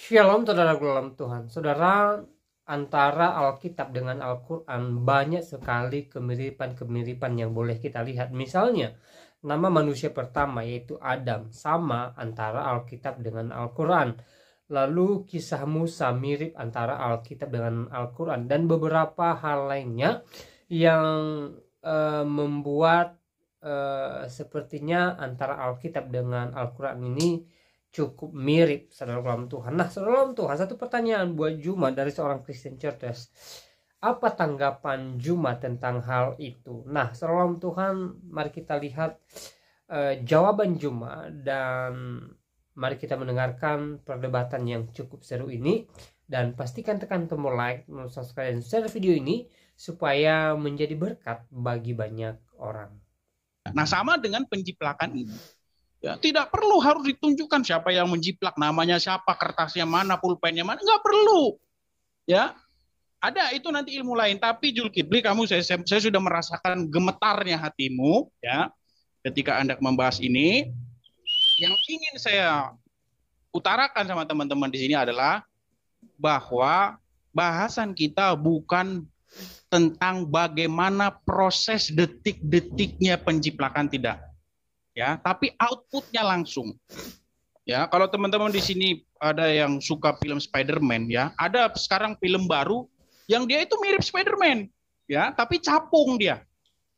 Shalom saudara dalam Tuhan. Saudara, antara Alkitab dengan Al-Quran banyak sekali kemiripan-kemiripan yang boleh kita lihat. Misalnya, nama manusia pertama yaitu Adam sama antara Alkitab dengan Al-Quran. Lalu kisah Musa mirip antara Alkitab dengan Al-Quran. Dan beberapa hal lainnya yang membuat sepertinya antara Alkitab dengan Al-Quran ini cukup mirip, saudara dalam Tuhan. Nah, saudara dalam Tuhan, satu pertanyaan buat Juma dari seorang Kristen cerdas. Apa tanggapan Juma tentang hal itu? Nah, saudara dalam Tuhan, mari kita lihat jawaban Juma dan mari kita mendengarkan perdebatan yang cukup seru ini. Dan pastikan tekan tombol like, subscribe, dan share video ini supaya menjadi berkat bagi banyak orang. Nah, sama dengan penjiplakan ini. Ya, tidak perlu harus ditunjukkan siapa yang menjiplak, namanya siapa, kertasnya mana, pulpennya mana, nggak perlu. Ya, ada itu nanti ilmu lain. Tapi Zulkifli, kamu saya sudah merasakan gemetarnya hatimu, ya, ketika Anda membahas ini. Yang ingin saya utarakan sama teman-teman di sini adalah bahwa bahasan kita bukan tentang bagaimana proses detik-detiknya penjiplakan, tidak. Ya, tapi outputnya langsung. Ya, kalau teman-teman di sini ada yang suka film Spider-Man, ya, ada sekarang film baru yang dia itu mirip Spider-Man, ya, tapi capung dia,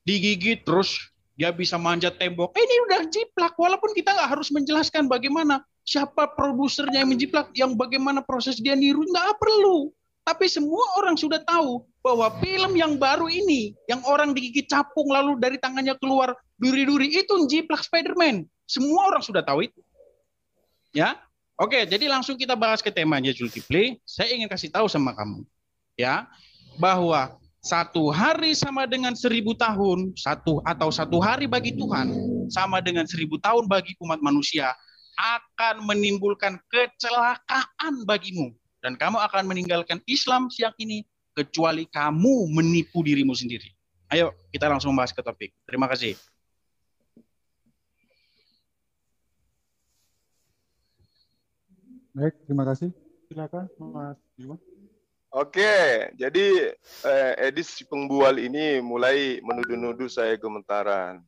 digigit terus dia bisa manjat tembok. Ini udah jiplak, walaupun kita nggak harus menjelaskan bagaimana siapa produsernya yang menjiplak, yang bagaimana proses dia niru, nggak perlu. Tapi semua orang sudah tahu bahwa film yang baru ini, yang orang digigit capung lalu dari tangannya keluar duri-duri, itu jiplak Spider-Man. Semua orang sudah tahu itu. Ya, oke. Jadi langsung kita bahas ke temanya, Zulkifli. Saya ingin kasih tahu sama kamu, ya, bahwa satu hari sama dengan 1000 tahun, satu hari bagi Tuhan sama dengan 1000 tahun bagi umat manusia, akan menimbulkan kecelakaan bagimu. Dan kamu akan meninggalkan Islam siang ini kecuali kamu menipu dirimu sendiri. Ayo kita langsung membahas ke topik. Terima kasih. Baik, terima kasih. Silakan Mas Juma. Oke, jadi Edis si pembual ini mulai menuduh-nuduh saya gemetaran.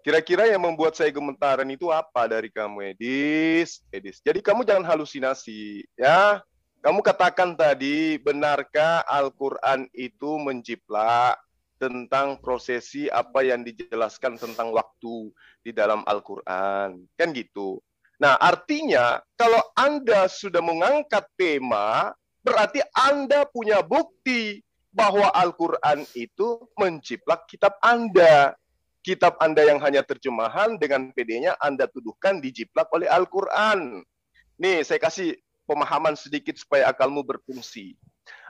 Kira-kira yang membuat saya gemetaran itu apa dari kamu, Edis? Jadi kamu jangan halusinasi, ya. Kamu katakan tadi, benarkah Al-Quran itu menjiplak tentang prosesi apa yang dijelaskan tentang waktu di dalam Al-Quran? Kan gitu. Nah, artinya kalau Anda sudah mengangkat tema, berarti Anda punya bukti bahwa Al-Quran itu menjiplak kitab Anda. Kitab Anda yang hanya terjemahan dengan PD-nya Anda tuduhkan dijiplak oleh Al-Quran. Nih, saya kasih pemahaman sedikit supaya akalmu berfungsi.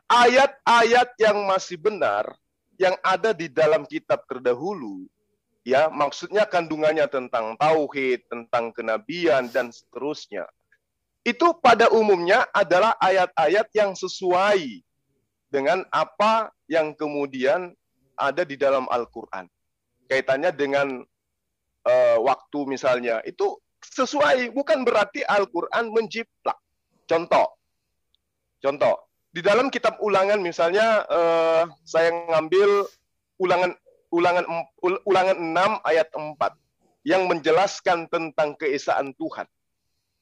Ayat-ayat yang masih benar, yang ada di dalam kitab terdahulu, ya, maksudnya kandungannya tentang tauhid, tentang kenabian, dan seterusnya. Itu pada umumnya adalah ayat-ayat yang sesuai dengan apa yang kemudian ada di dalam Al-Quran. Kaitannya dengan waktu misalnya, itu sesuai, bukan berarti Al-Quran menjiplak. Contoh, di dalam kitab Ulangan misalnya, saya ngambil ulangan 6 ayat 4 yang menjelaskan tentang keesaan Tuhan.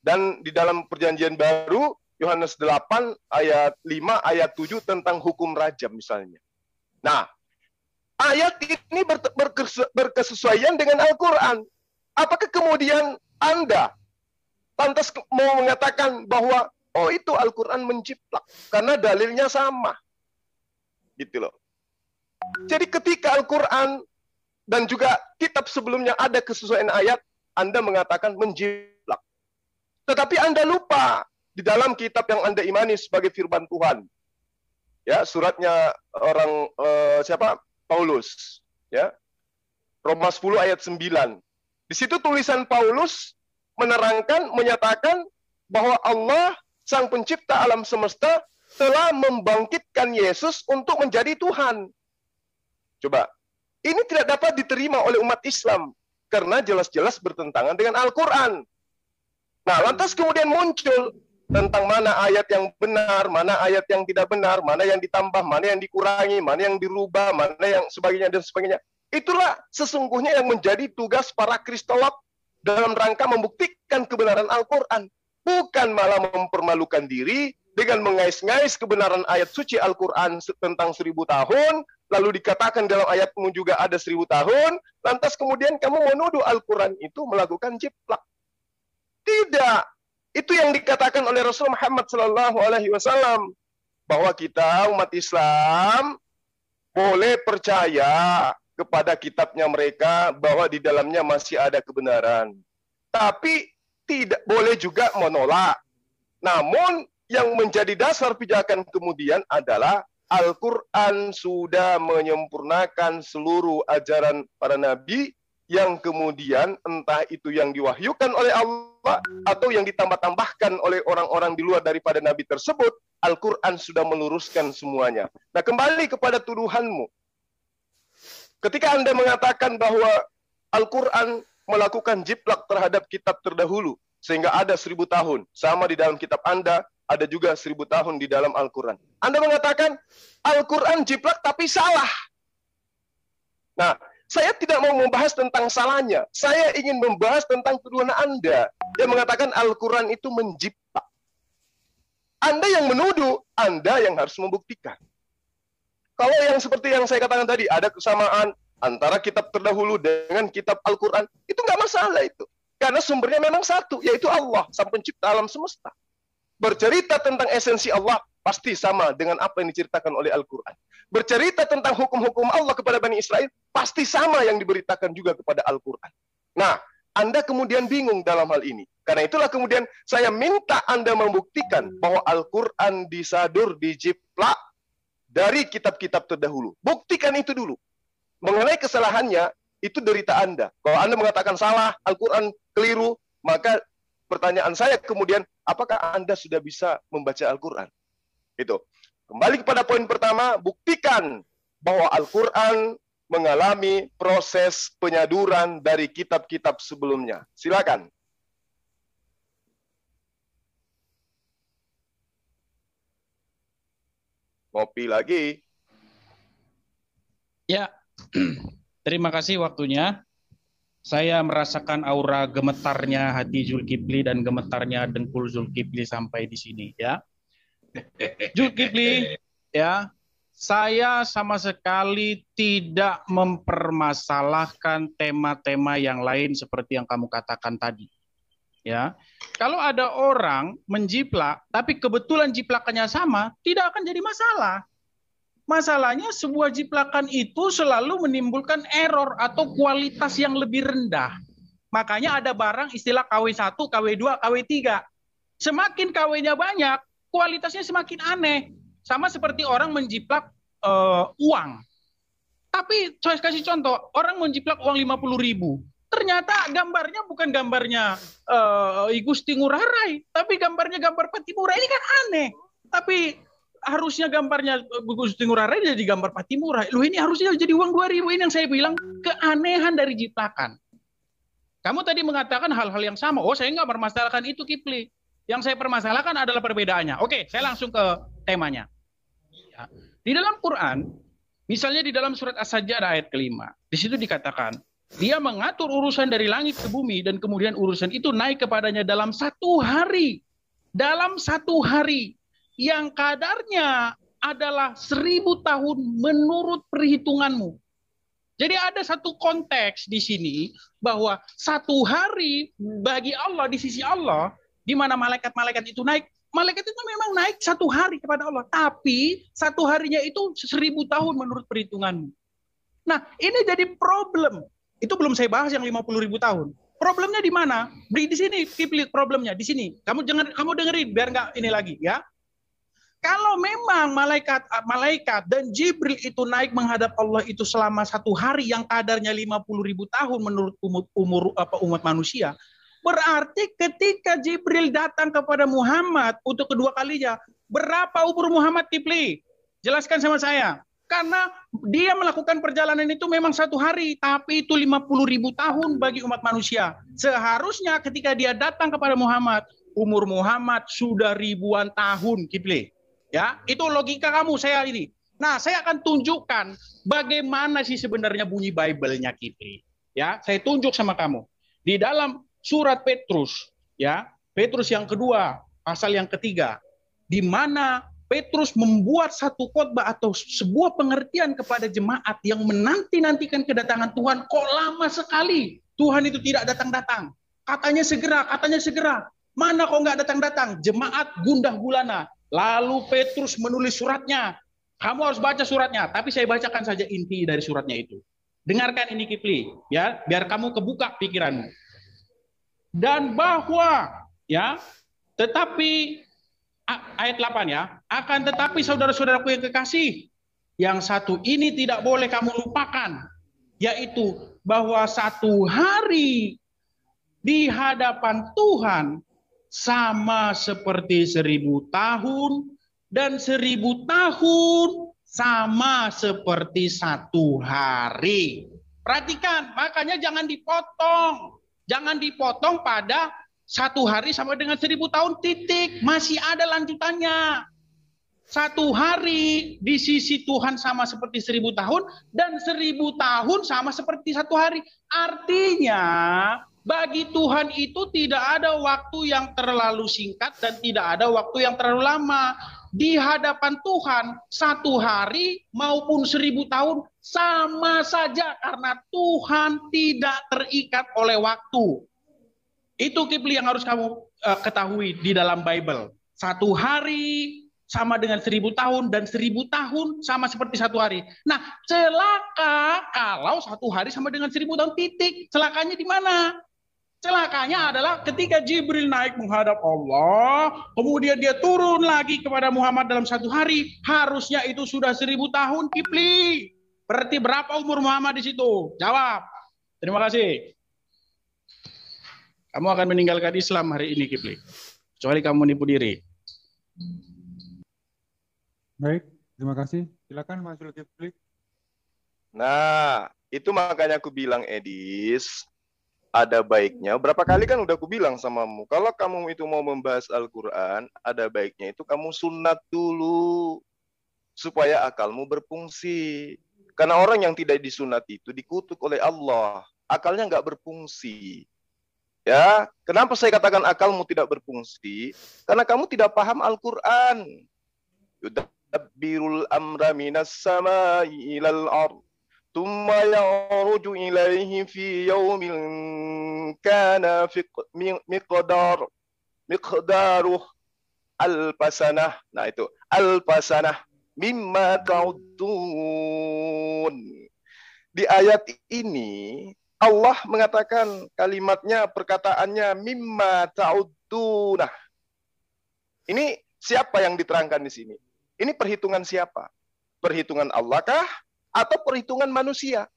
Dan di dalam Perjanjian Baru, Yohanes 8 ayat 5 ayat 7 tentang hukum rajam misalnya. Nah, ayat ini berkesesuaian dengan Al-Quran. Apakah kemudian Anda lantas mau mengatakan bahwa oh itu Al-Quran menjiplak karena dalilnya sama, gitu loh. Jadi ketika Al-Quran dan juga kitab sebelumnya ada kesesuaian ayat, Anda mengatakan menjiplak. Tetapi Anda lupa di dalam kitab yang Anda imani sebagai firman Tuhan, ya, suratnya orang Paulus, ya, Roma 10 ayat 9. Di situ tulisan Paulus menerangkan, menyatakan bahwa Allah, Sang Pencipta alam semesta, telah membangkitkan Yesus untuk menjadi Tuhan. Coba, ini tidak dapat diterima oleh umat Islam, karena jelas-jelas bertentangan dengan Al-Quran. Nah, lantas kemudian muncul tentang mana ayat yang benar, mana ayat yang tidak benar, mana yang ditambah, mana yang dikurangi, mana yang dirubah, mana yang sebagainya dan sebagainya. Itulah sesungguhnya yang menjadi tugas para kristolog dalam rangka membuktikan kebenaran Al-Quran. Bukan malah mempermalukan diri dengan mengais-ngais kebenaran ayat suci Al-Quran tentang 1000 tahun, lalu dikatakan dalam ayatmu juga ada 1000 tahun, lantas kemudian kamu menuduh Al-Quran itu melakukan jiplak. Tidak. Itu yang dikatakan oleh Rasul Muhammad SAW, bahwa kita umat Islam boleh percaya kepada kitabnya mereka bahwa di dalamnya masih ada kebenaran. Tapi tidak boleh juga menolak. Namun yang menjadi dasar pijakan kemudian adalah Al-Quran sudah menyempurnakan seluruh ajaran para nabi yang kemudian entah itu yang diwahyukan oleh Allah atau yang ditambah-tambahkan oleh orang-orang di luar daripada nabi tersebut, Al-Quran sudah meluruskan semuanya. Nah, kembali kepada tuduhanmu. Ketika Anda mengatakan bahwa Al-Quran melakukan jiplak terhadap kitab terdahulu, sehingga ada 1000 tahun, sama di dalam kitab Anda, ada juga 1000 tahun di dalam Al-Quran. Anda mengatakan Al-Quran jiplak tapi salah. Nah, saya tidak mau membahas tentang salahnya. Saya ingin membahas tentang tuduhan Anda yang mengatakan Al-Quran itu menjiplak. Anda yang menuduh, Anda yang harus membuktikan. Kalau yang seperti yang saya katakan tadi, ada kesamaan antara kitab terdahulu dengan kitab Al-Quran, itu nggak masalah itu. Karena sumbernya memang satu, yaitu Allah, sang pencipta alam semesta. Bercerita tentang esensi Allah, pasti sama dengan apa yang diceritakan oleh Al-Quran. Bercerita tentang hukum-hukum Allah kepada Bani Israel, pasti sama yang diberitakan juga kepada Al-Quran. Nah, Anda kemudian bingung dalam hal ini. Karena itulah kemudian saya minta Anda membuktikan bahwa Al-Quran disadur, dijiplak, dari kitab-kitab terdahulu. Buktikan itu dulu. Mengenai kesalahannya, itu derita Anda. Kalau Anda mengatakan salah, Al-Quran keliru, maka pertanyaan saya kemudian, apakah Anda sudah bisa membaca Al-Quran? Itu. Kembali kepada poin pertama, buktikan bahwa Al-Quran mengalami proses penyaduran dari kitab-kitab sebelumnya. Silakan. Ngopi lagi. Ya, terima kasih waktunya. Saya merasakan aura gemetarnya hati Zulkifli dan gemetarnya dengkul Zulkifli sampai di sini, ya. Zulkifli, ya, saya sama sekali tidak mempermasalahkan tema-tema yang lain seperti yang kamu katakan tadi. Ya, kalau ada orang menjiplak, tapi kebetulan jiplakannya sama, tidak akan jadi masalah. Masalahnya sebuah jiplakan itu selalu menimbulkan error atau kualitas yang lebih rendah. Makanya ada barang istilah KW1, KW2, KW3. Semakin KW-nya banyak, kualitasnya semakin aneh. Sama seperti orang menjiplak uang. Tapi saya kasih contoh, orang menjiplak uang 50.000. Ternyata gambarnya bukan gambarnya I Gusti Ngurah Rai, tapi gambarnya gambar Patimura. Ini kan aneh. Tapi harusnya gambarnya Gusti Ngurah Rai jadi gambar Patimura. Loh, ini harusnya jadi uang 2.000. Ini yang saya bilang keanehan dari jiplakan. Kamu tadi mengatakan hal-hal yang sama. Oh, saya nggak permasalahkan itu, Kifli. Yang saya permasalahkan adalah perbedaannya. Oke, saya langsung ke temanya. Ya. Di dalam Quran, misalnya di dalam surat As-Sajdah ayat ke-5, di situ dikatakan, Dia mengatur urusan dari langit ke bumi dan kemudian urusan itu naik kepadanya dalam 1 hari. Dalam 1 hari yang kadarnya adalah 1000 tahun menurut perhitunganmu. Jadi ada satu konteks di sini bahwa 1 hari bagi Allah di sisi Allah, di mana malaikat-malaikat itu naik. Malaikat itu memang naik 1 hari kepada Allah. Tapi 1 harinya itu 1000 tahun menurut perhitunganmu. Nah, ini jadi problem. Itu belum saya bahas yang 50.000 tahun. Problemnya di mana? Di sini, problemnya di sini. Kamu dengerin biar nggak ini lagi, ya. Kalau memang malaikat dan Jibril itu naik menghadap Allah itu selama 1 hari yang kadarnya 50.000 tahun menurut umat manusia, berarti ketika Jibril datang kepada Muhammad untuk kedua kalinya, berapa umur Muhammad, Kifli? Jelaskan sama saya. Karena dia melakukan perjalanan itu memang 1 hari, tapi itu 50.000 tahun bagi umat manusia. Seharusnya ketika dia datang kepada Muhammad, umur Muhammad sudah ribuan tahun, Kifli. Ya, itu logika kamu saya ini. Nah, saya akan tunjukkan bagaimana sih sebenarnya bunyi Bible-nya, Kifli. Ya, saya tunjuk sama kamu. Di dalam surat Petrus, ya, Petrus yang kedua, pasal yang ketiga, di mana Petrus membuat satu khotbah atau sebuah pengertian kepada jemaat yang menanti-nantikan kedatangan Tuhan. Kok lama sekali Tuhan itu tidak datang-datang. Katanya segera. Mana kok nggak datang-datang? Jemaat gundah gulana. Lalu Petrus menulis suratnya. Kamu harus baca suratnya, tapi saya bacakan saja inti dari suratnya itu. Dengarkan ini, Kifli, ya, biar kamu kebuka pikiranmu. Dan bahwa, ya, tetapi ayat 8 ya, akan tetapi saudara-saudaraku yang kekasih, yang satu ini tidak boleh kamu lupakan, yaitu bahwa satu hari di hadapan Tuhan sama seperti 1000 tahun, dan 1000 tahun sama seperti satu hari. Perhatikan, makanya jangan dipotong. Jangan dipotong pada satu hari sama dengan 1000 tahun, titik. Masih ada lanjutannya. Satu hari di sisi Tuhan sama seperti 1000 tahun, dan 1000 tahun sama seperti satu hari. Artinya, bagi Tuhan itu tidak ada waktu yang terlalu singkat dan tidak ada waktu yang terlalu lama. Di hadapan Tuhan, satu hari maupun 1000 tahun sama saja karena Tuhan tidak terikat oleh waktu. Itu, Kifli, yang harus kamu ketahui di dalam Bible. Satu hari sama dengan 1000 tahun dan 1000 tahun sama seperti satu hari. Nah, celaka kalau satu hari sama dengan 1000 tahun, titik. Celakanya di mana? Celakanya adalah ketika Jibril naik menghadap Allah, kemudian dia turun lagi kepada Muhammad dalam satu hari, harusnya itu sudah 1000 tahun, Kifli. Berarti berapa umur Muhammad di situ? Jawab. Terima kasih. Kamu akan meninggalkan Islam hari ini, Kifli. Kecuali kamu menipu diri. Baik, terima kasih. Silakan Mas Zulkifli. Nah, itu makanya aku bilang, Edis, ada baiknya. Berapa kali kan udah aku bilang samamu, kalau kamu itu mau membahas Al-Quran, ada baiknya itu kamu sunat dulu, supaya akalmu berfungsi. Karena orang yang tidak disunat itu dikutuk oleh Allah. Akalnya nggak berfungsi. Ya, kenapa saya katakan akalmu tidak berfungsi? Karena kamu tidak paham Al-Quran. Yudabbirul amra minas samai ilal ard. ثم يعرج إليه في يوم كان مقداره ألف سنة. Nah itu ألف سنة مما تعدون. Di ayat ini Allah mengatakan kalimatnya, perkataannya mimma ta'uddunah. Ini siapa yang diterangkan di sini? Ini perhitungan siapa? Perhitungan Allah kah? Atau perhitungan manusia?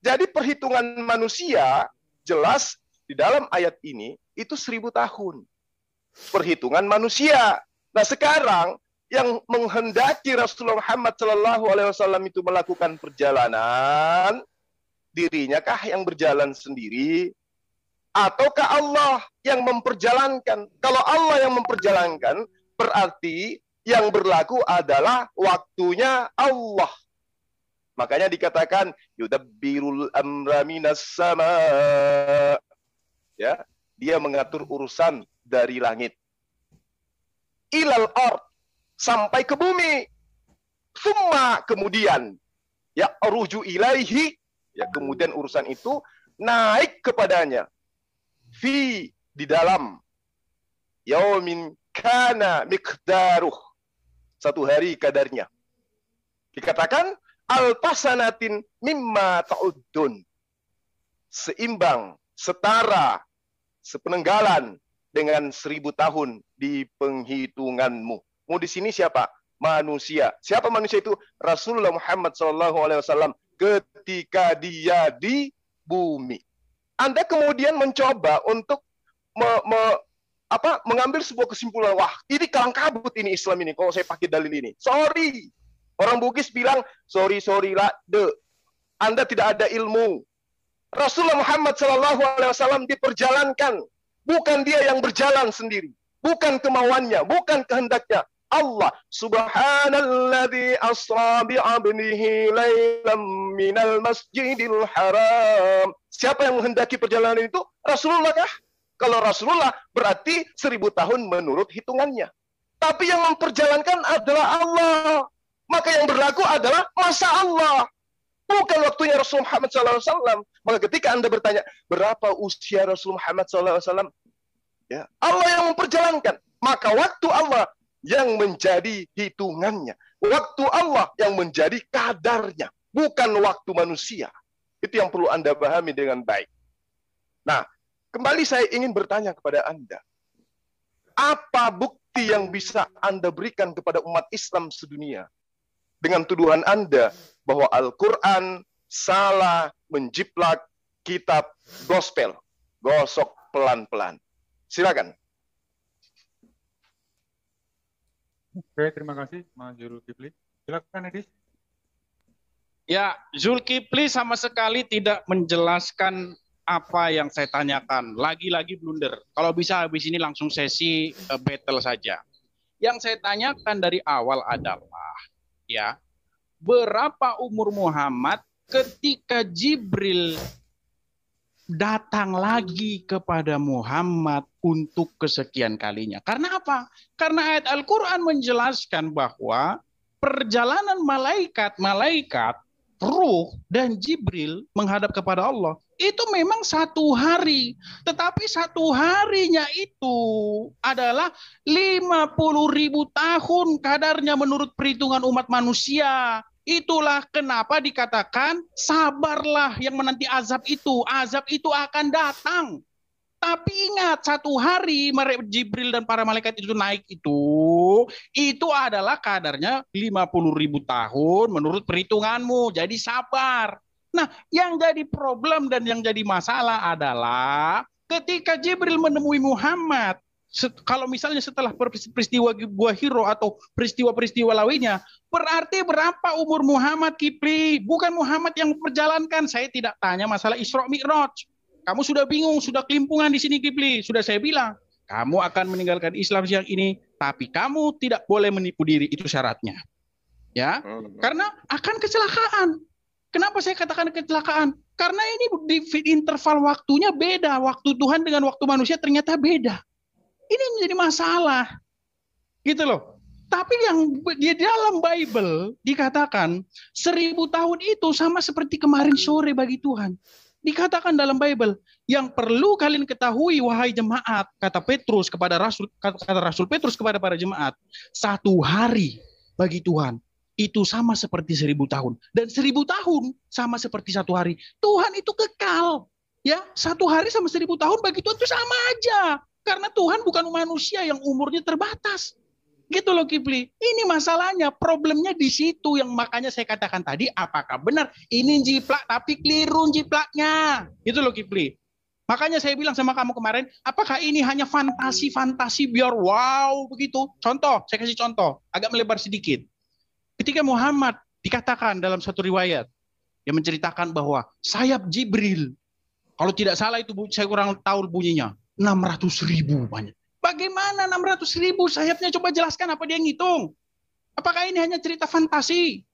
Jadi perhitungan manusia jelas di dalam ayat ini itu 1000 tahun. Perhitungan manusia. Nah sekarang yang menghendaki Rasulullah Muhammad SAW itu melakukan perjalanan, dirinya kah yang berjalan sendiri? Ataukah Allah yang memperjalankan? Kalau Allah yang memperjalankan, berarti yang berlaku adalah waktunya Allah. Makanya dikatakan yudabbirul amra minas sama. Ya, dia mengatur urusan dari langit ilal ard, sampai ke bumi. Summa, kemudian ya ruju ilaihi, ya kemudian urusan itu naik kepadanya. Fi, di dalam yaumin kana miqdaruh, satu hari kadarnya. Dikatakan alpasanatin mimma ta'uddun, seimbang, setara, sepenenggalan dengan 1000 tahun di penghitunganmu. Mau di sini siapa? Manusia. Siapa manusia itu? Rasulullah Muhammad SAW ketika dia di bumi. Anda kemudian mencoba untuk mengambil sebuah kesimpulan, wah ini kalang kabut ini Islam ini kalau saya pakai dalil ini. Sorry. Orang Bugis bilang, sorry lah, Anda tidak ada ilmu. Rasulullah Muhammad SAW diperjalankan Bukan dia yang berjalan sendiri. Bukan kemauannya, bukan kehendaknya. Allah subhanalladzi asra bi'abdihi lailam minal masjidil haram. Siapa yang menghendaki perjalanan itu? Rasulullah kah? Kalau Rasulullah berarti 1000 tahun menurut hitungannya. Tapi yang memperjalankan adalah Allah. Maka yang berlaku adalah masa Allah. Bukan waktunya Rasul Muhammad SAW. Maka ketika Anda bertanya, berapa usia Rasul Muhammad SAW? Ya, Allah yang memperjalankan. Maka waktu Allah yang menjadi hitungannya. Waktu Allah yang menjadi kadarnya. Bukan waktu manusia. Itu yang perlu Anda pahami dengan baik. Nah, kembali saya ingin bertanya kepada Anda. Apa bukti yang bisa Anda berikan kepada umat Islam sedunia? Dengan tuduhan Anda bahwa Al-Quran salah menjiplak kitab gospel. Gosok pelan-pelan. Silakan. Oke, terima kasih Mas Zulkifli. Silakan Edis. Ya, Zulkifli sama sekali tidak menjelaskan apa yang saya tanyakan. Lagi-lagi blunder. Kalau bisa habis ini langsung sesi battle saja. Yang saya tanyakan dari awal adalah, ya, berapa umur Muhammad ketika Jibril datang lagi kepada Muhammad untuk kesekian kalinya. Karena apa? Karena ayat Al-Quran menjelaskan bahwa perjalanan malaikat, ruh, dan Jibril menghadap kepada Allah, itu memang 1 hari. Tetapi 1 harinya itu adalah 50.000 tahun kadarnya menurut perhitungan umat manusia. Itulah kenapa dikatakan sabarlah yang menanti azab itu. Azab itu akan datang. Tapi ingat, 1 hari Jibril dan para malaikat itu naik itu adalah kadarnya 50.000 tahun menurut perhitunganmu. Jadi sabar. Nah, yang jadi problem dan yang jadi masalah adalah ketika Jibril menemui Muhammad, kalau misalnya setelah peristiwa Gua Hiro atau peristiwa-peristiwa lainnya, berarti berapa umur Muhammad, Kipli? Bukan Muhammad yang memperjalankan. Saya tidak tanya masalah Isra Mi'raj. Kamu sudah bingung, sudah kelimpungan di sini, Kipli. Sudah saya bilang, kamu akan meninggalkan Islam siang ini, tapi kamu tidak boleh menipu diri, itu syaratnya. Ya, karena akan kecelakaan. Kenapa saya katakan kecelakaan? Karena ini di interval waktunya beda. Waktu Tuhan dengan waktu manusia ternyata beda. Ini menjadi masalah. Gitu loh. Tapi yang di dalam Bible dikatakan 1000 tahun itu sama seperti kemarin sore bagi Tuhan. Dikatakan dalam Bible, yang perlu kalian ketahui wahai jemaat, kata Rasul Petrus kepada para jemaat, 1 hari bagi Tuhan itu sama seperti 1000 tahun. Dan 1000 tahun sama seperti 1 hari. Tuhan itu kekal. Ya, 1 hari sama 1000 tahun bagi Tuhan itu sama aja. Karena Tuhan bukan manusia yang umurnya terbatas. Gitu loh, Kipli. Ini masalahnya, problemnya di situ yang makanya saya katakan tadi, apakah benar ini jiplak tapi keliru jiplaknya. Gitu loh, Kipli. Makanya saya bilang sama kamu kemarin, apakah ini hanya fantasi-fantasi biar wow begitu? Contoh, saya kasih contoh, agak melebar sedikit. Ketika Muhammad dikatakan dalam satu riwayat, yang menceritakan bahwa sayap Jibril, kalau tidak salah itu saya kurang tahu bunyinya, 600.000 banyak. Bagaimana 600.000 sayapnya? Coba jelaskan apa dia ngitung. Apakah ini hanya cerita fantasi?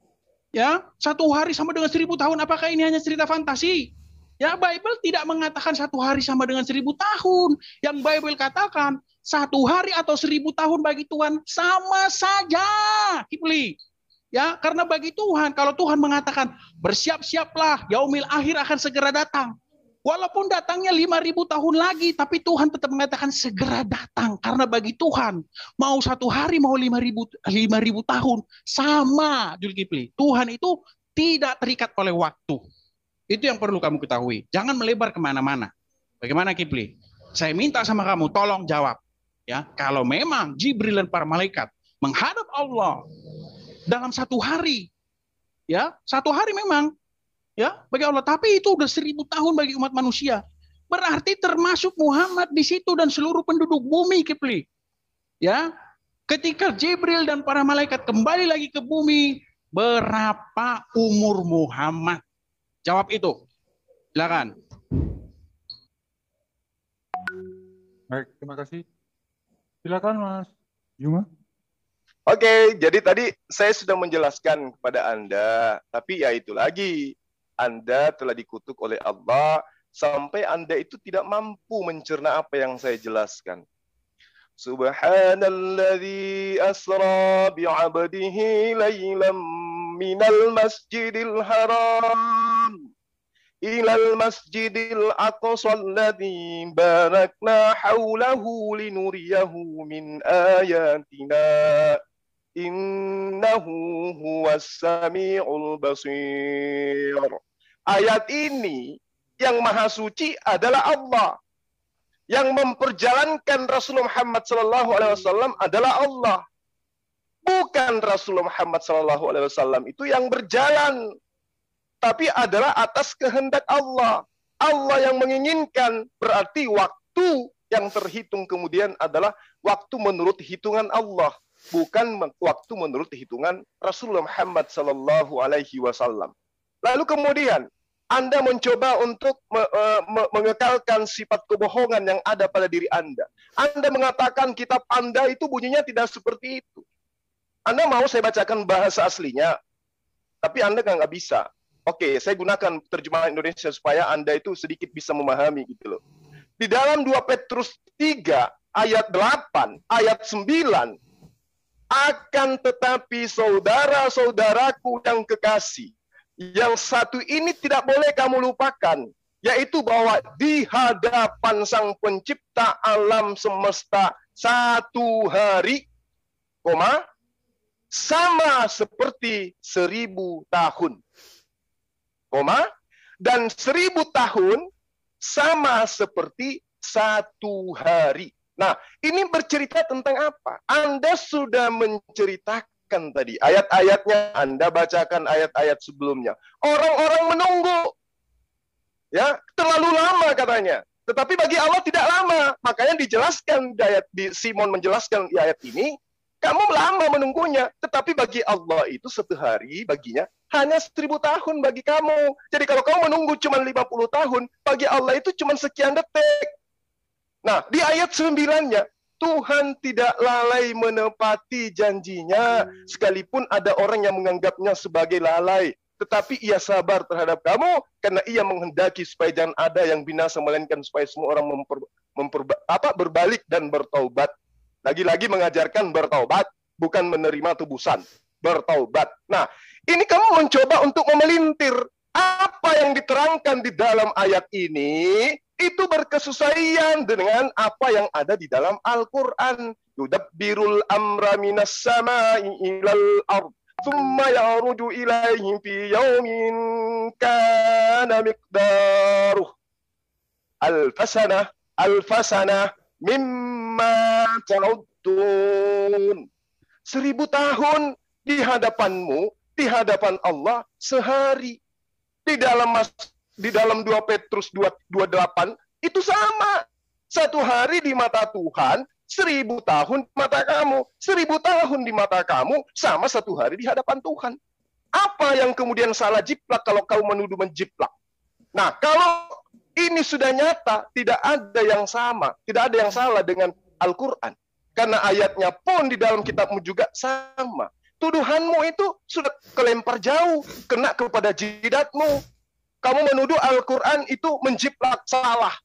Ya, 1 hari sama dengan 1000 tahun. Apakah ini hanya cerita fantasi? Ya, Bible tidak mengatakan 1 hari sama dengan 1000 tahun. Yang Bible katakan 1 hari atau 1000 tahun bagi Tuhan sama saja. Kipli. Ya, karena bagi Tuhan, kalau Tuhan mengatakan bersiap-siaplah, yaumil akhir akan segera datang. Walaupun datangnya 5.000 tahun lagi, tapi Tuhan tetap mengatakan segera datang. Karena bagi Tuhan, mau 1 hari, mau 5.000 tahun, sama, Zulkifli. Tuhan itu tidak terikat oleh waktu. Itu yang perlu kamu ketahui. Jangan melebar kemana-mana. Bagaimana, Kipli? Saya minta sama kamu, tolong jawab. Ya, kalau memang Jibril dan para malaikat menghadap Allah dalam 1 hari, ya, 1 hari memang, ya, bagi Allah. Tapi itu udah 1000 tahun bagi umat manusia. Berarti termasuk Muhammad di situ dan seluruh penduduk bumi, Kipli. Ya, ketika Jibril dan para malaikat kembali lagi ke bumi, berapa umur Muhammad? Jawab itu. Silakan. Baik, terima kasih. Silakan Mas Juma. Oke, jadi tadi saya sudah menjelaskan kepada Anda, tapi ya itu lagi, Anda telah dikutuk oleh Allah sampai Anda itu tidak mampu mencerna apa yang saya jelaskan. Subhanalladzi asra bi'abdihi laylan minal masjidil haram ilal masjidil aqsa alladzi barakna haulahu linuriyahu min ayatina innahu huwas samiul basir. Ayat ini yang maha suci adalah Allah. Yang memperjalankan Rasulullah Muhammad SAW adalah Allah. Bukan Rasulullah Muhammad SAW itu yang berjalan, tapi adalah atas kehendak Allah. Allah yang menginginkan, berarti waktu yang terhitung kemudian adalah waktu menurut hitungan Allah, bukan waktu menurut hitungan Rasulullah Muhammad SAW. Lalu kemudian Anda mencoba untuk mengekalkan sifat kebohongan yang ada pada diri Anda. Anda mengatakan kitab Anda itu bunyinya tidak seperti itu. Anda mau saya bacakan bahasa aslinya, tapi Anda nggak bisa. Oke, saya gunakan terjemahan Indonesia supaya Anda itu sedikit bisa memahami gitu loh. Di dalam 2 Petrus 3 ayat 8, ayat 9, akan tetapi saudara-saudaraku yang kekasih, yang satu ini tidak boleh kamu lupakan, yaitu bahwa di hadapan Sang Pencipta alam semesta satu hari, sama seperti 1000 tahun, dan 1000 tahun sama seperti satu hari. Nah, ini bercerita tentang apa? Anda sudah menceritakan tadi ayat-ayatnya, Anda bacakan ayat-ayat sebelumnya. Orang-orang menunggu, ya, terlalu lama katanya. Tetapi bagi Allah tidak lama. Makanya dijelaskan di Simon menjelaskan di ayat ini, kamu lama menunggunya, tetapi bagi Allah itu satu hari baginya hanya 1000 tahun bagi kamu. Jadi kalau kamu menunggu cuma 50 tahun, bagi Allah itu cuma sekian detik. Nah, di ayat 9-nya, Tuhan tidak lalai menepati janjinya, sekalipun ada orang yang menganggapnya sebagai lalai. Tetapi ia sabar terhadap kamu, karena ia menghendaki supaya jangan ada yang binasa, melainkan supaya semua orang berbalik dan bertaubat. Lagi-lagi mengajarkan bertaubat, bukan menerima tebusan. Bertaubat. Nah, ini kamu mencoba untuk memelintir. Apa yang diterangkan di dalam ayat ini, itu berkesesuaian dengan apa yang ada di dalam Al-Quran. Yudabbirul amra minas sama'i ilal ard, thumma yaruju ilaihim fi yawmin kana miqdaruh alfasanah mimma ta'uddun. 1000 tahun di hadapanmu, di hadapan Allah sehari. Di dalam 2 Petrus 2:28 itu sama. Satu hari di mata Tuhan, 1000 tahun di mata kamu. 1000 tahun di mata kamu sama satu hari di hadapan Tuhan. Apa yang kemudian salah jiplak kalau kau menuduh menjiplak? Nah, kalau ini sudah nyata, tidak ada yang sama, tidak ada yang salah dengan Al-Quran. Karena ayatnya pun di dalam kitabmu juga sama. Tuduhanmu itu sudah kelempar jauh, kena kepada jidatmu. Kamu menuduh Al-Quran itu menjiplak, salah.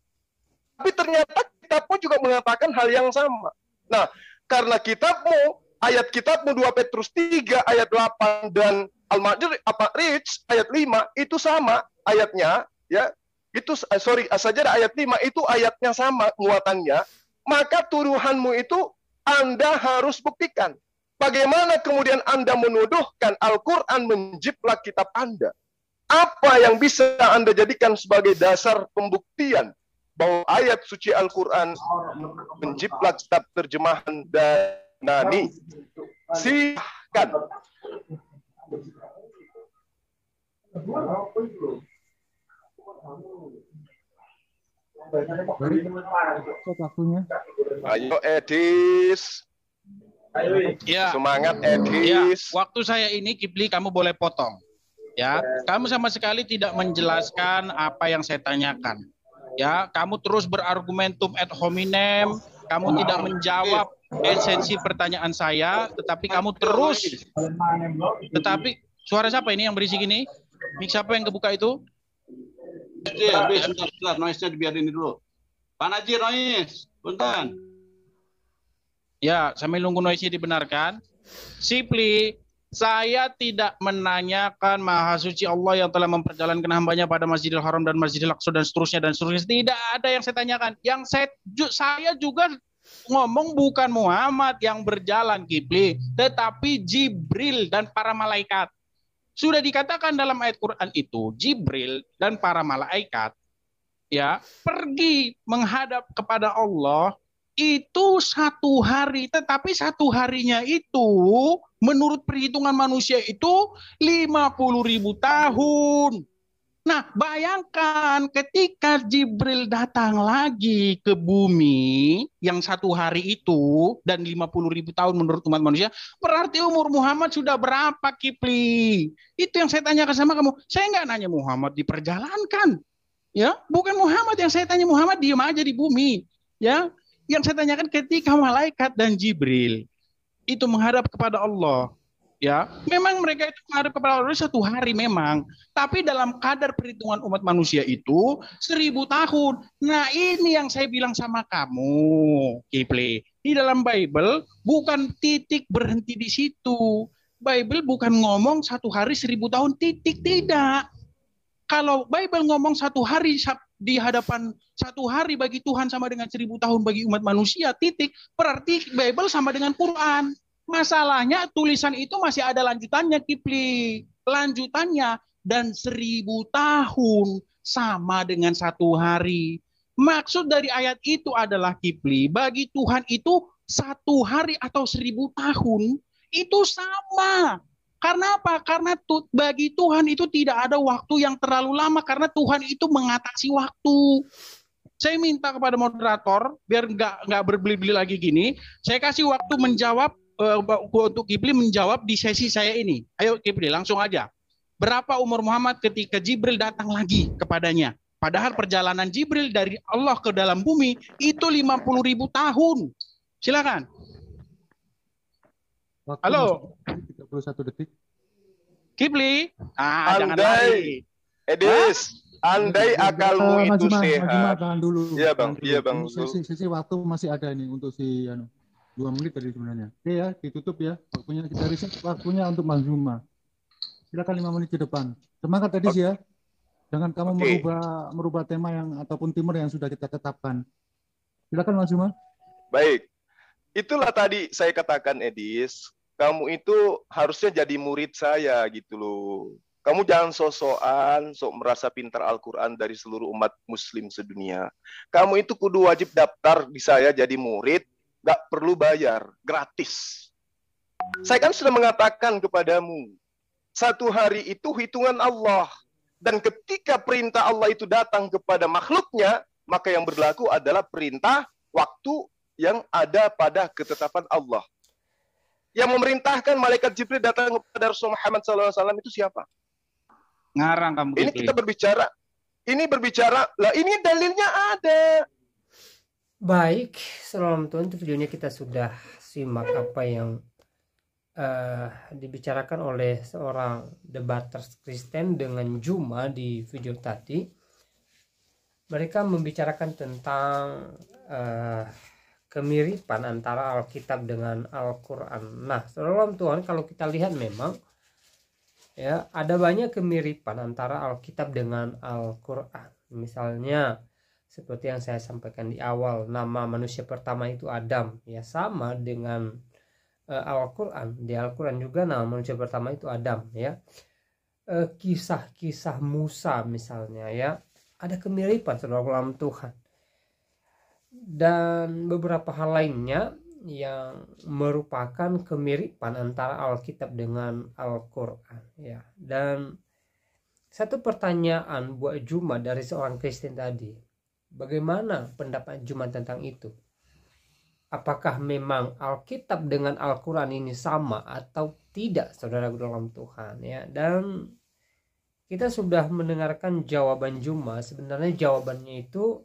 Tapi ternyata kitabmu juga mengatakan hal yang sama. Nah, karena kitabmu, ayat kitabmu 2 Petrus 3 ayat 8 dan Al-Ma'arij ayat 5 itu sama ayatnya, ya. Itu As-Sajdah ayat 5 itu ayatnya sama muatannya. Maka tuduhanmu itu Anda harus buktikan. Bagaimana kemudian Anda menuduhkan Al-Quran menjiplak kitab Anda? Apa yang bisa Anda jadikan sebagai dasar pembuktian bahwa ayat suci Al-Quran menjiplak kitab terjemahan Danani? Silahkan. Ayo Edis. Ya. Semangat Edis. Ya, waktu saya ini Kipli kamu boleh potong. Ya, kamu sama sekali tidak menjelaskan apa yang saya tanyakan. Ya, kamu terus berargumentum ad hominem, kamu tidak menjawab esensi pertanyaan saya, tetapi kamu terus. Tetapi suara siapa ini yang berisik ini? Mik siapa yang kebuka itu? Sebentar, noise-nya dibiarin dulu. Pak Najir, noise. Bentar. Ya, sambil nunggu noise dibenarkan. Sipli, saya tidak menanyakan Maha Suci Allah yang telah memperjalankan hambanya pada Masjidil Haram dan Masjidil Aqsa dan seterusnya dan seterusnya. Tidak ada yang saya tanyakan. Yang saya juga ngomong bukan Muhammad yang berjalan, Kipli, tetapi Jibril dan para malaikat. Sudah dikatakan dalam ayat Quran itu, Jibril dan para malaikat ya pergi menghadap kepada Allah itu 1 hari, tetapi 1 harinya itu menurut perhitungan manusia itu 50.000 tahun. Nah, bayangkan ketika Jibril datang lagi ke bumi yang 1 hari itu dan 50.000 tahun menurut umat manusia, berarti umur Muhammad sudah berapa, Kipli? Itu yang saya tanyakan sama kamu. Saya nggak nanya Muhammad diperjalankan. Ya, bukan Muhammad yang saya tanya. Muhammad diam aja di bumi. Ya, yang saya tanyakan ketika malaikat dan Jibril itu menghadap kepada Allah. Ya, memang mereka itu menghadap kepada Allah 1 hari memang, tapi dalam kadar perhitungan umat manusia itu 1000 tahun. Nah, ini yang saya bilang sama kamu, Kipli. Di dalam Bible bukan titik berhenti di situ. Bible bukan ngomong 1 hari 1000 tahun titik, tidak. Kalau Bible ngomong 1 hari di hadapan 1 hari bagi Tuhan sama dengan 1000 tahun bagi umat manusia, titik, berarti Bible sama dengan Quran. Masalahnya tulisan itu masih ada lanjutannya, Kipli. Lanjutannya, dan 1000 tahun sama dengan 1 hari. Maksud dari ayat itu adalah, Kipli, bagi Tuhan itu 1 hari atau 1000 tahun itu sama. Karena apa? Karena bagi Tuhan itu tidak ada waktu yang terlalu lama, karena Tuhan itu mengatasi waktu. Saya minta kepada moderator biar nggak berbeli-beli lagi gini. Saya kasih waktu menjawab untuk Kipli menjawab di sesi saya ini. Ayo Kipli, langsung aja. Berapa umur Muhammad ketika Jibril datang lagi kepadanya? Padahal perjalanan Jibril dari Allah ke dalam bumi itu 50.000 tahun. Silakan. Waktu Halo. 31 detik. Kipli. Jangan lari. Edis, andai akalmu itu sehat. Tahan dulu. Iya bang, iya bang. Sisi waktu masih ada nih untuk si 2 menit tadi sebenarnya. Oke ya, ditutup ya. Waktunya kita riset, waktunya untuk Mas Zuma. Silakan 5 menit ke depan. Semangat tadi sih ya. Jangan kamu merubah tema yang ataupun timer yang sudah kita tetapkan. Silakan Mas Zuma. Baik. Itulah tadi saya katakan, Edis, kamu itu harusnya jadi murid saya gitu loh. Kamu jangan sok-sokan, sok merasa pintar Al-Quran dari seluruh umat muslim sedunia. Kamu itu kudu wajib daftar di saya jadi murid, gak perlu bayar, gratis. Saya kan sudah mengatakan kepadamu, 1 hari itu hitungan Allah. Dan ketika perintah Allah itu datang kepada makhluknya, maka yang berlaku adalah perintah waktu yang ada pada ketetapan Allah. Yang memerintahkan malaikat Jibril datang kepada Rasulullah Muhammad SAW itu siapa? Ngarang kamu. Ini kita berbicara, lah ini dalilnya ada. Baik, salam Tuhan, videonya kita sudah simak apa yang dibicarakan oleh seorang debater Kristen dengan Juma di video tadi. Mereka membicarakan tentang kemiripan antara Alkitab dengan Al-Quran. Nah, salam Tuhan, kalau kita lihat memang ya ada banyak kemiripan antara Alkitab dengan Al-Quran. Misalnya seperti yang saya sampaikan di awal, nama manusia pertama itu Adam, ya sama dengan Al-Quran. Di Al-Quran juga nama manusia pertama itu Adam, ya. Kisah-kisah Musa misalnya, ya, ada kemiripan saudara dalam Tuhan. Dan beberapa hal lainnya yang merupakan kemiripan antara Alkitab dengan Al-Quran, ya. Dan satu pertanyaan buat Juma dari seorang Kristen tadi, bagaimana pendapat Juma tentang itu? Apakah memang Alkitab dengan Al-Quran ini sama atau tidak, saudara dalam Tuhan, ya? Dan kita sudah mendengarkan jawaban Juma. Sebenarnya jawabannya itu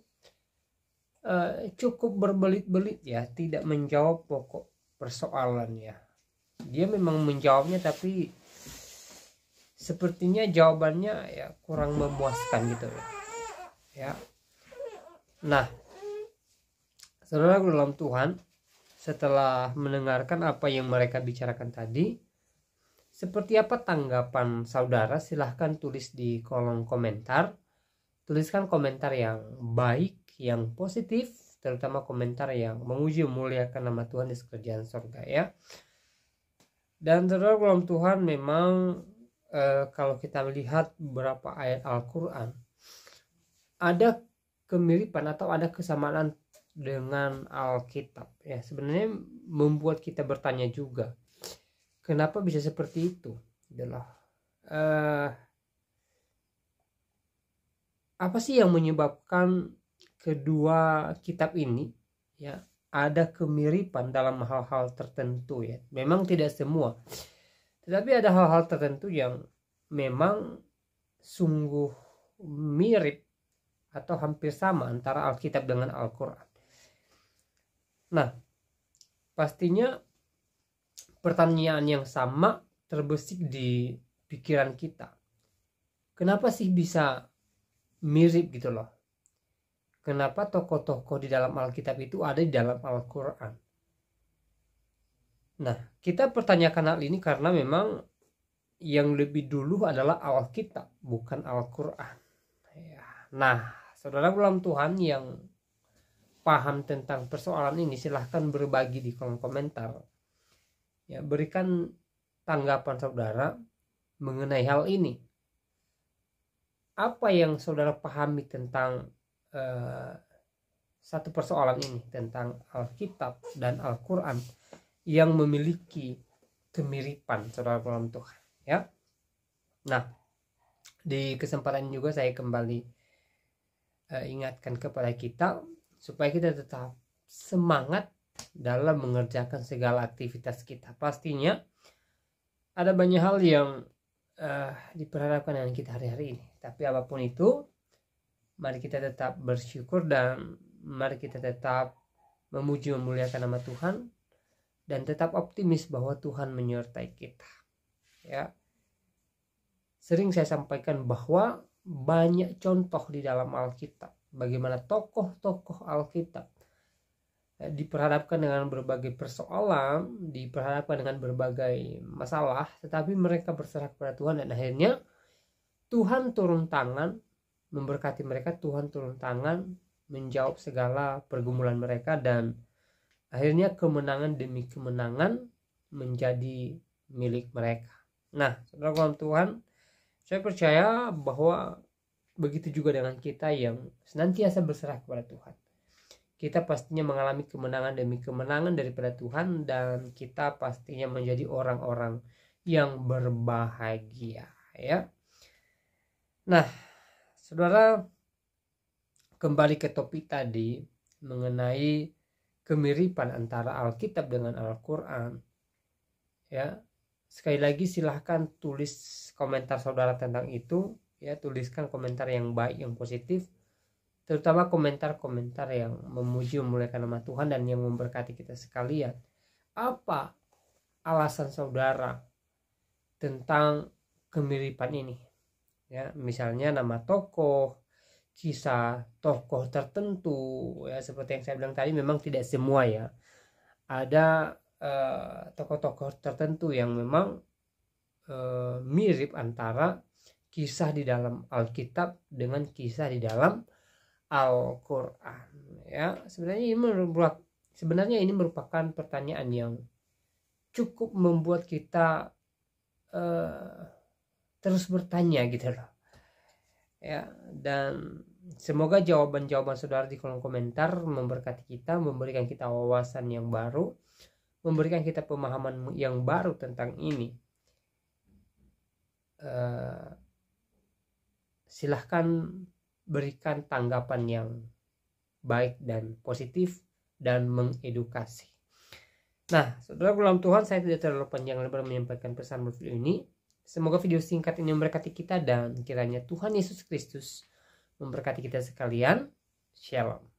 cukup berbelit-belit ya, tidak menjawab pokok persoalannya. Dia memang menjawabnya tapi sepertinya jawabannya ya kurang memuaskan gitu ya. Nah, saudara dalam Tuhan, setelah mendengarkan apa yang mereka bicarakan tadi, seperti apa tanggapan saudara? Silahkan tulis di kolom komentar. Tuliskan komentar yang baik, yang positif, terutama komentar yang memuji memuliakan nama Tuhan di kerajaan surga ya. Dan saudara dalam Tuhan, memang kalau kita melihat beberapa ayat Al-Quran, ada kemiripan atau ada kesamaan dengan Alkitab ya. Sebenarnya membuat kita bertanya juga, kenapa bisa seperti itu? Adalah apa sih yang menyebabkan kedua kitab ini ya ada kemiripan dalam hal-hal tertentu ya. Memang tidak semua, tetapi ada hal-hal tertentu yang memang sungguh mirip atau hampir sama antara Alkitab dengan Al-Quran. Nah, pastinya pertanyaan yang sama terbesit di pikiran kita. Kenapa sih bisa mirip gitu loh? Kenapa tokoh-tokoh di dalam Alkitab itu ada di dalam Al-Quran? Nah, kita pertanyakan hal ini karena memang yang lebih dulu adalah Alkitab, bukan Al-Quran. Nah, saudara dalam Tuhan yang paham tentang persoalan ini, silahkan berbagi di kolom komentar. Ya, berikan tanggapan saudara mengenai hal ini. Apa yang saudara pahami tentang satu persoalan ini, tentang Alkitab dan Al-Quran yang memiliki kemiripan saudara dalam Tuhan ya. Nah, di kesempatan ini juga saya kembali ingatkan kepada kita supaya kita tetap semangat dalam mengerjakan segala aktivitas kita. Pastinya ada banyak hal yang diperhadapkan dengan kita hari-hari ini, tapi apapun itu, mari kita tetap bersyukur dan mari kita tetap memuji memuliakan nama Tuhan dan tetap optimis bahwa Tuhan menyertai kita ya. Sering saya sampaikan bahwa banyak contoh di dalam Alkitab bagaimana tokoh-tokoh Alkitab diperhadapkan dengan berbagai persoalan, diperhadapkan dengan berbagai masalah, tetapi mereka berserah kepada Tuhan dan akhirnya Tuhan turun tangan memberkati mereka. Tuhan turun tangan menjawab segala pergumulan mereka dan akhirnya kemenangan demi kemenangan menjadi milik mereka. Nah, saudara dalam Tuhan, saya percaya bahwa begitu juga dengan kita yang senantiasa berserah kepada Tuhan. Kita pastinya mengalami kemenangan demi kemenangan daripada Tuhan dan kita pastinya menjadi orang-orang yang berbahagia ya. Nah, saudara, kembali ke topik tadi mengenai kemiripan antara Alkitab dengan Al-Quran ya. Sekali lagi silahkan tulis komentar saudara tentang itu ya. Tuliskan komentar yang baik, yang positif, terutama komentar-komentar yang memuji memuliakan nama Tuhan dan yang memberkati kita sekalian. Apa alasan saudara tentang kemiripan ini ya? Misalnya nama tokoh, kisah tokoh tertentu ya, seperti yang saya bilang tadi, memang tidak semua ya. Ada tokoh-tokoh tertentu yang memang mirip antara kisah di dalam Alkitab dengan kisah di dalam Al-Quran ya. Sebenarnya ini merupakan pertanyaan yang cukup membuat kita terus bertanya gitu loh ya. Dan semoga jawaban-jawaban saudara di kolom komentar memberkati kita, memberikan kita wawasan yang baru, memberikan kita pemahaman yang baru tentang ini. Silahkan berikan tanggapan yang baik dan positif dan mengedukasi. Nah, saudara dalam Tuhan, saya tidak terlalu panjang lebar menyampaikan pesan video ini. Semoga video singkat ini memberkati kita dan kiranya Tuhan Yesus Kristus memberkati kita sekalian. Shalom.